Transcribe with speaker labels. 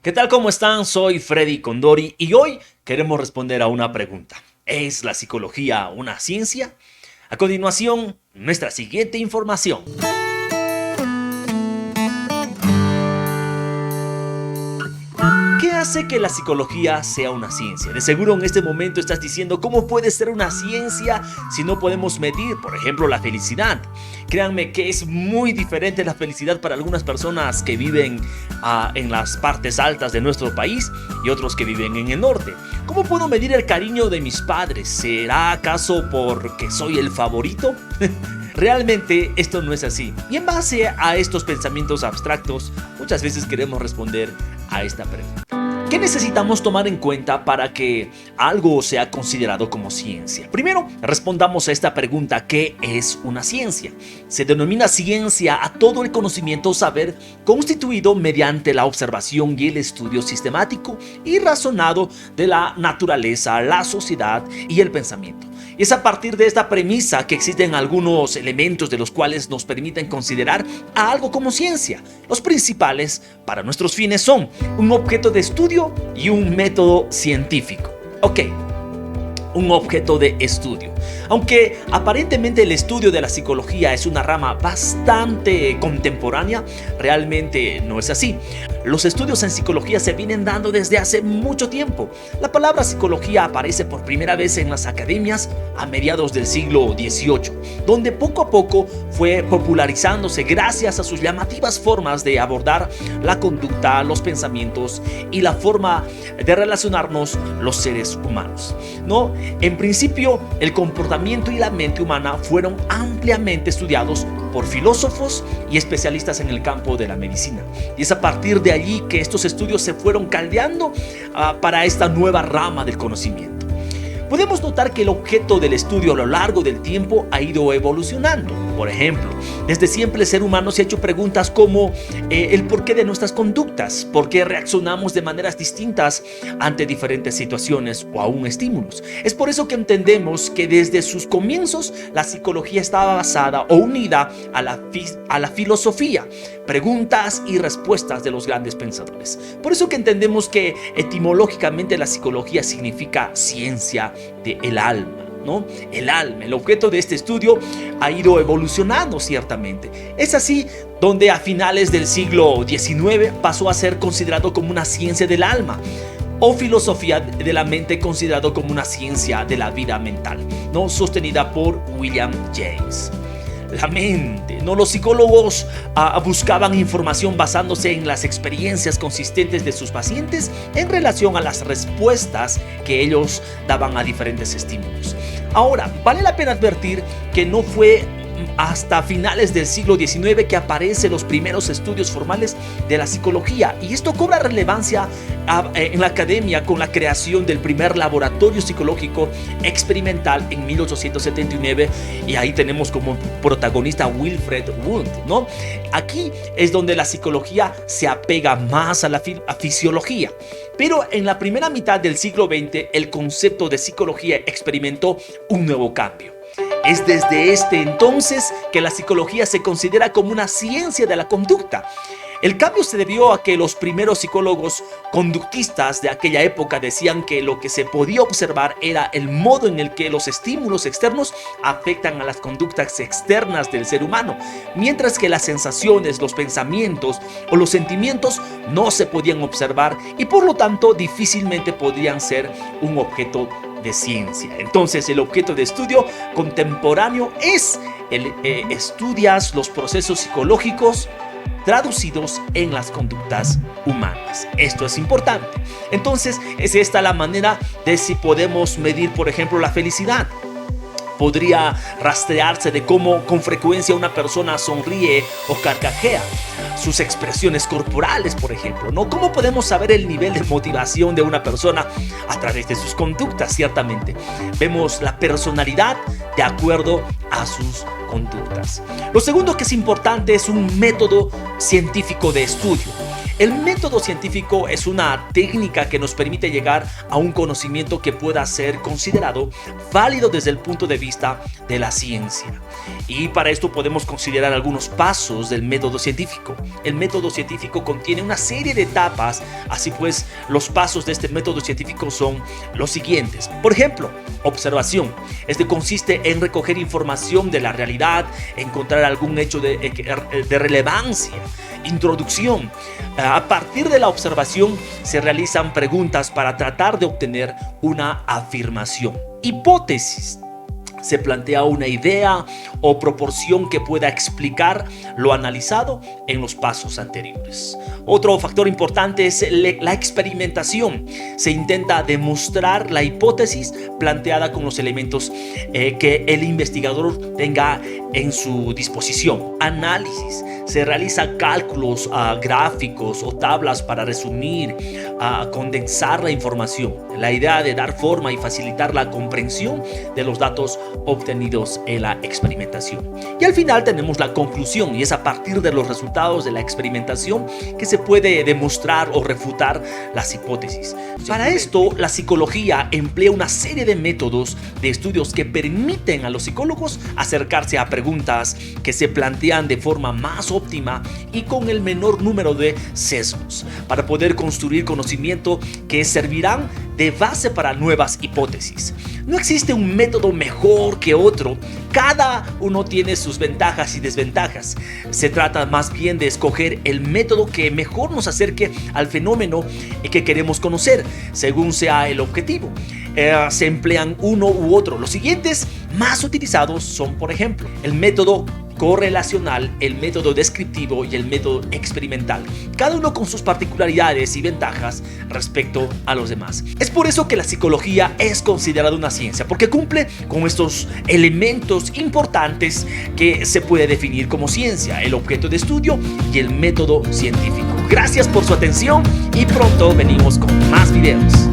Speaker 1: ¿Qué tal? ¿Cómo están? Soy Freddy Condori y hoy queremos responder a una pregunta. ¿Es la psicología una ciencia? A continuación, nuestra siguiente información. ¿Qué hace que la psicología sea una ciencia? De seguro en este momento estás diciendo, ¿cómo puede ser una ciencia si no podemos medir, por ejemplo, la felicidad? Créanme que es muy diferente la felicidad para algunas personas que viven en las partes altas de nuestro país y otros que viven en el norte. ¿Cómo puedo medir el cariño de mis padres? ¿Será acaso porque soy el favorito? Realmente esto no es así. Y en base a estos pensamientos abstractos, muchas veces queremos responder a esta pregunta. ¿Qué necesitamos tomar en cuenta para que algo sea considerado como ciencia? Primero, respondamos a esta pregunta: ¿qué es una ciencia? Se denomina ciencia a todo el conocimiento o saber constituido mediante la observación y el estudio sistemático y razonado de la naturaleza, la sociedad y el pensamiento. Y es a partir de esta premisa que existen algunos elementos de los cuales nos permiten considerar a algo como ciencia. Los principales para nuestros fines son un objeto de estudio y un método científico. Un objeto de estudio. Aunque aparentemente el estudio de la psicología es una rama bastante contemporánea, realmente no es así. Los estudios en psicología se vienen dando desde hace mucho tiempo. La palabra psicología aparece por primera vez en las academias a mediados del siglo XVIII, donde poco a poco fue popularizándose gracias a sus llamativas formas de abordar la conducta, los pensamientos y la forma de relacionarnos los seres humanos, ¿no? En principio, el comportamiento y la mente humana fueron ampliamente estudiados por filósofos y especialistas en el campo de la medicina. Y es a partir de allí que estos estudios se fueron caldeando para esta nueva rama del conocimiento. Podemos notar que el objeto del estudio a lo largo del tiempo ha ido evolucionando. Por ejemplo, desde siempre el ser humano se ha hecho preguntas como el porqué de nuestras conductas, por qué reaccionamos de maneras distintas ante diferentes situaciones o aún estímulos. Es por eso que entendemos que desde sus comienzos la psicología estaba basada o unida a la filosofía, preguntas y respuestas de los grandes pensadores. Por eso que entendemos que etimológicamente la psicología significa ciencia del alma, ¿no? El alma, el objeto de este estudio ha ido evolucionando ciertamente. Es así donde a finales del siglo XIX pasó a ser considerado como una ciencia del alma, o filosofía de la mente considerado como una ciencia de la vida mental, ¿no? Sostenida por William James. La mente, ¿no? Los psicólogos buscaban información basándose en las experiencias consistentes de sus pacientes en relación a las respuestas que ellos daban a diferentes estímulos. Ahora, vale la pena advertir que no fue hasta finales del siglo XIX que aparecen los primeros estudios formales de la psicología, y esto cobra relevancia en la academia con la creación del primer laboratorio psicológico experimental en 1879, y ahí tenemos como protagonista Wilfred Wundt, ¿no? Aquí es donde la psicología se apega más a la fisiología. Pero en la primera mitad del siglo XX el concepto de psicología experimentó un nuevo cambio. Es desde este entonces que la psicología se considera como una ciencia de la conducta. El cambio se debió a que los primeros psicólogos conductistas de aquella época decían que lo que se podía observar era el modo en el que los estímulos externos afectan a las conductas externas del ser humano, mientras que las sensaciones, los pensamientos o los sentimientos no se podían observar y por lo tanto difícilmente podrían ser un objeto de ciencia. Entonces el objeto de estudio contemporáneo es estudias los procesos psicológicos traducidos en las conductas humanas. Esto es importante. Entonces es esta la manera de si podemos medir, por ejemplo, la felicidad. Podría rastrearse de cómo con frecuencia una persona sonríe o carcajea, sus expresiones corporales, por ejemplo, ¿no? ¿Cómo podemos saber el nivel de motivación de una persona? A través de sus conductas, ciertamente. Vemos la personalidad de acuerdo a sus conductas. Lo segundo que es importante es un método científico de estudio. El método científico es una técnica que nos permite llegar a un conocimiento que pueda ser considerado válido desde el punto de vista de la ciencia. Y para esto podemos considerar algunos pasos del método científico. El método científico contiene una serie de etapas, así pues los pasos de este método científico son los siguientes. Por ejemplo, observación. Este consiste en recoger información de la realidad, encontrar algún hecho de relevancia. Introducción. A partir de la observación se realizan preguntas para tratar de obtener una afirmación. Hipótesis. Se plantea una idea o proporción que pueda explicar lo analizado en los pasos anteriores. Otro factor importante es la experimentación. Se intenta demostrar la hipótesis planteada con los elementos que el investigador tenga en su disposición. Análisis. Se realiza cálculos gráficos o tablas para resumir, condensar la información. La idea de dar forma y facilitar la comprensión de los datos obtenidos en la experimentación. Y al final tenemos la conclusión, y es a partir de los resultados de la experimentación que se puede demostrar o refutar las hipótesis. Para esto, la psicología emplea una serie de métodos de estudios que permiten a los psicólogos acercarse a preguntas que se plantean de forma más óptima y con el menor número de sesgos, para poder construir conocimiento que servirán de base para nuevas hipótesis. No existe un método mejor que otro, cada uno tiene sus ventajas y desventajas. Se trata más bien de escoger el método que mejor nos acerque al fenómeno que queremos conocer, según sea el objetivo. Se emplean uno u otro. Los siguientes más utilizados son, por ejemplo, el método correlacional, el método descriptivo y el método experimental, cada uno con sus particularidades y ventajas respecto a los demás. Es por eso que la psicología es considerada una ciencia, porque cumple con estos elementos importantes que se puede definir como ciencia: el objeto de estudio y el método científico. Gracias por su atención y pronto venimos con más videos.